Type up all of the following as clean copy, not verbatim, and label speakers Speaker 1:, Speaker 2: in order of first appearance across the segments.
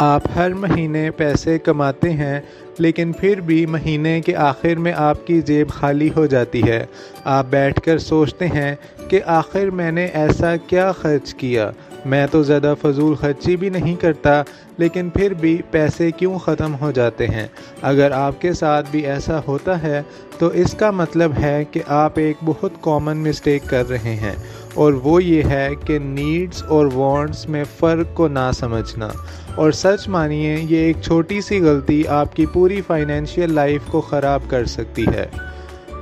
Speaker 1: आप हर महीने पैसे कमाते हैं, लेकिन फिर भी महीने के आखिर में आपकी जेब खाली हो जाती है। आप बैठकर सोचते हैं कि आखिर मैंने ऐसा क्या खर्च किया। मैं तो ज़्यादा फजूल खर्ची भी नहीं करता, लेकिन फिर भी पैसे क्यों ख़त्म हो जाते हैं। अगर आपके साथ भी ऐसा होता है तो इसका मतलब है कि आप एक बहुत कॉमन मिस्टेक कर रहे हैं, और वो ये है कि नीड्स और वांट्स में फ़र्क को ना समझना। और सच मानिए, ये एक छोटी सी गलती आपकी पूरी फाइनेंशियल लाइफ को ख़राब कर सकती है।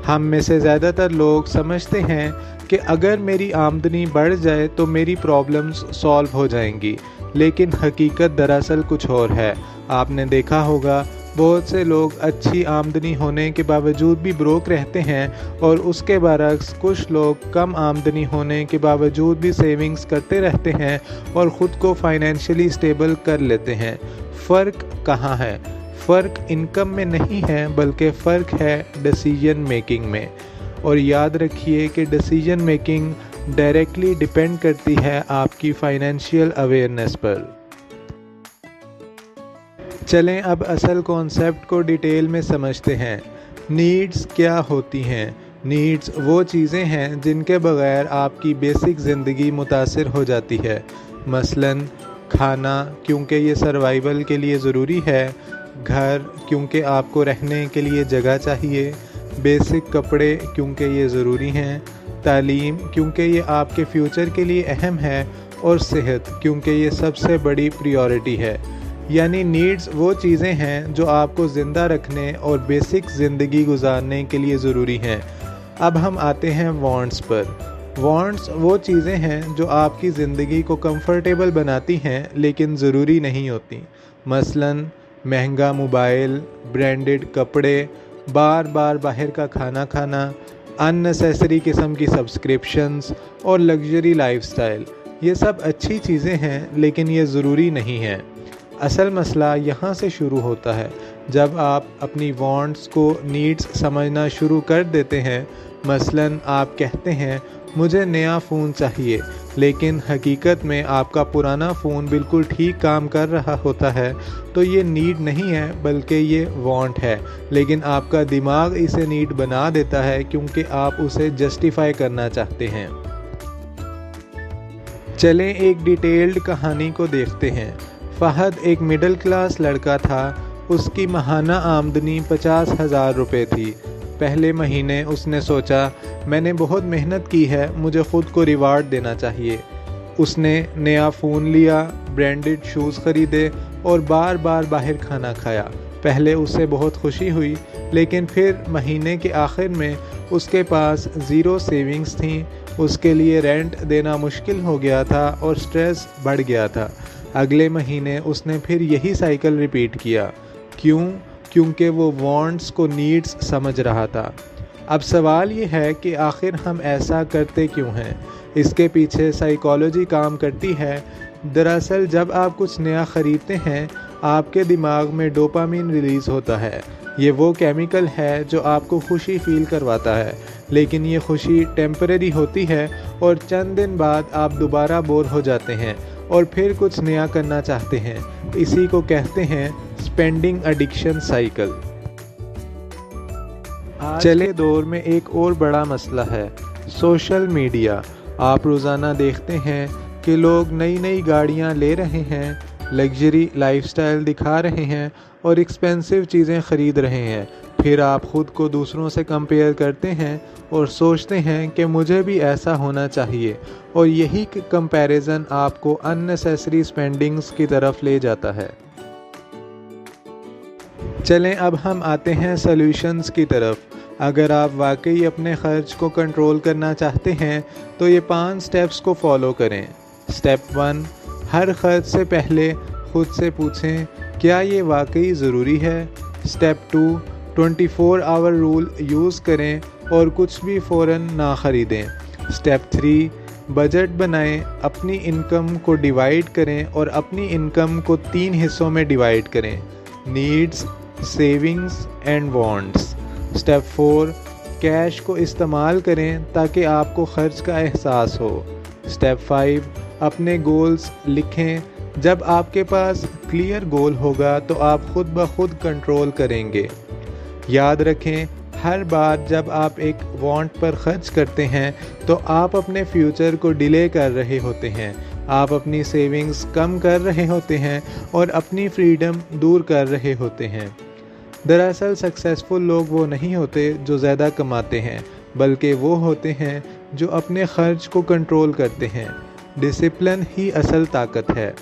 Speaker 1: हम में से ज़्यादातर लोग समझते हैं कि अगर मेरी आमदनी बढ़ जाए तो मेरी प्रॉब्लम्स सॉल्व हो जाएंगी, लेकिन हकीकत दरअसल कुछ और है। आपने देखा होगा, बहुत से लोग अच्छी आमदनी होने के बावजूद भी ब्रोक रहते हैं, और उसके बरक्स कुछ लोग कम आमदनी होने के बावजूद भी सेविंग्स करते रहते हैं और ख़ुद को फाइनेंशियली स्टेबल कर लेते हैं। फ़र्क कहाँ है? फ़र्क इनकम में नहीं है, बल्कि फ़र्क है डिसीजन मेकिंग में। और याद रखिए कि डिसीजन मेकिंग डायरेक्टली डिपेंड करती है आपकी फाइनेंशियल अवेयरनेस पर। चलें अब असल कॉन्सेप्ट को डिटेल में समझते हैं। नीड्स क्या होती हैं? नीड्स वो चीज़ें हैं जिनके बगैर आपकी बेसिक ज़िंदगी मुतासिर हो जाती है। मसलन खाना, क्योंकि ये सर्वाइवल के लिए ज़रूरी है। घर, क्योंकि आपको रहने के लिए जगह चाहिए। बेसिक कपड़े, क्योंकि ये ज़रूरी हैं। तालीम, क्योंकि ये आपके फ्यूचर के लिए अहम है। और सेहत, क्योंकि ये सबसे बड़ी प्रायोरिटी है। यानी नीड्स वो चीज़ें हैं जो आपको ज़िंदा रखने और बेसिक ज़िंदगी गुजारने के लिए ज़रूरी हैं। अब हम आते हैं वांट्स पर। वांट्स वो चीज़ें हैं जो आपकी ज़िंदगी को कंफर्टेबल बनाती हैं, लेकिन ज़रूरी नहीं होती। मसलन महंगा मोबाइल, ब्रांडेड कपड़े, बार बार बाहर का खाना खाना, अननेसेसरी किस्म की सब्सक्रिप्शंस और लग्जरी लाइफस्टाइल। ये सब अच्छी चीज़ें हैं, लेकिन ये ज़रूरी नहीं है। असल मसला यहाँ से शुरू होता है जब आप अपनी वांट्स को नीड्स समझना शुरू कर देते हैं। मसलन आप कहते हैं मुझे नया फ़ोन चाहिए, लेकिन हकीकत में आपका पुराना फ़ोन बिल्कुल ठीक काम कर रहा होता है। तो ये नीड नहीं है, बल्कि ये वांट है, लेकिन आपका दिमाग इसे नीड बना देता है क्योंकि आप उसे जस्टिफाई करना चाहते हैं। चलें एक डिटेल्ड कहानी को देखते हैं। फ़हद एक मिडिल क्लास लड़का था। उसकी माहाना आमदनी 50,000 रुपये थी। पहले महीने उसने सोचा, मैंने बहुत मेहनत की है, मुझे ख़ुद को रिवार्ड देना चाहिए। उसने नया फ़ोन लिया, ब्रांडेड शूज़ ख़रीदे और बार बार बाहर खाना खाया। पहले उसे बहुत खुशी हुई, लेकिन फिर महीने के आखिर में उसके पास ज़ीरो सेविंग्स थी। उसके लिए रेंट देना मुश्किल हो गया था और स्ट्रेस बढ़ गया था। अगले महीने उसने फिर यही साइकिल रिपीट किया। क्यों? क्योंकि वो वांट्स को नीड्स समझ रहा था। अब सवाल ये है कि आखिर हम ऐसा करते क्यों हैं? इसके पीछे साइकोलॉजी काम करती है। दरअसल जब आप कुछ नया ख़रीदते हैं, आपके दिमाग में डोपामिन रिलीज़ होता है। ये वो केमिकल है जो आपको खुशी फील करवाता है, लेकिन ये खुशी टेम्परेरी होती है और चंद दिन बाद आप दोबारा बोर हो जाते हैं और फिर कुछ नया करना चाहते हैं। इसी को कहते हैं स्पेंडिंग एडिक्शन साइकिल। चले दौर में एक और बड़ा मसला है सोशल मीडिया। आप रोज़ाना देखते हैं कि लोग नई नई गाड़ियां ले रहे हैं, लग्जरी लाइफस्टाइल दिखा रहे हैं और एक्सपेंसिव चीज़ें ख़रीद रहे हैं। फिर आप ख़ुद को दूसरों से कंपेयर करते हैं और सोचते हैं कि मुझे भी ऐसा होना चाहिए, और यही कंपैरिजन आपको अननेसेसरी स्पेंडिंग्स की तरफ ले जाता है। चलें अब हम आते हैं सॉल्यूशंस की तरफ। अगर आप वाकई अपने ख़र्च को कंट्रोल करना चाहते हैं तो ये 5 स्टेप्स को फॉलो करें। स्टेप 1, हर खर्च से पहले खुद से पूछें क्या ये वाकई ज़रूरी है। स्टेप 2, 24 आवर रूल यूज़ करें और कुछ भी फ़ौरन ना ख़रीदें। स्टेप 3, बजट बनाएं, अपनी इनकम को डिवाइड करें और अपनी इनकम को 3 हिस्सों में डिवाइड करें, needs, savings and wants. Step 4, cash को इस्तेमाल करें ताकि आपको खर्च का एहसास हो। स्टेप 5, अपने गोल्स लिखें जब आपके पास क्लियर गोल होगा तो आप खुद ब खुद कंट्रोल करेंगे। याद रखें, हर बार जब आप एक वांट पर खर्च करते हैं तो आप अपने फ्यूचर को डिले कर रहे होते हैं। आप अपनी सेविंग्स कम कर रहे होते हैं और अपनी फ्रीडम दूर कर रहे होते हैं। दरअसल सक्सेसफुल लोग वो नहीं होते जो ज़्यादा कमाते हैं, बल्कि वो होते हैं जो अपने खर्च को कंट्रोल करते हैं। डिसिप्लिन ही असल ताकत है।